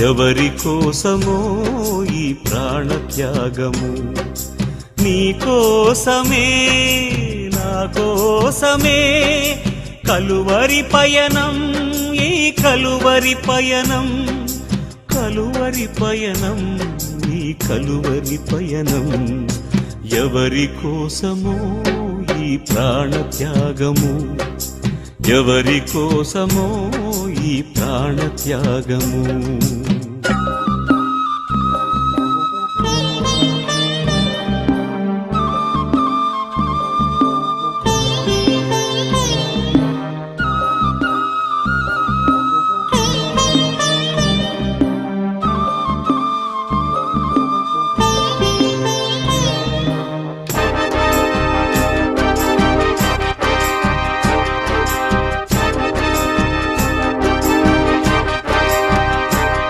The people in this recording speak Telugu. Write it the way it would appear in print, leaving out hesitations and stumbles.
ఎవరి కోసమో ఈ ప్రాణత్యాగము నీ కోసమే నా కోసమే కలువరి పయనం ఈ కలువరి పయనం కలువరి పయనం ఈ కలువరి పయనం ఎవరి కోసమో ఈ ప్రాణత్యాగము ఎవరి కోసమో ఈ ప్రాణత్యాగము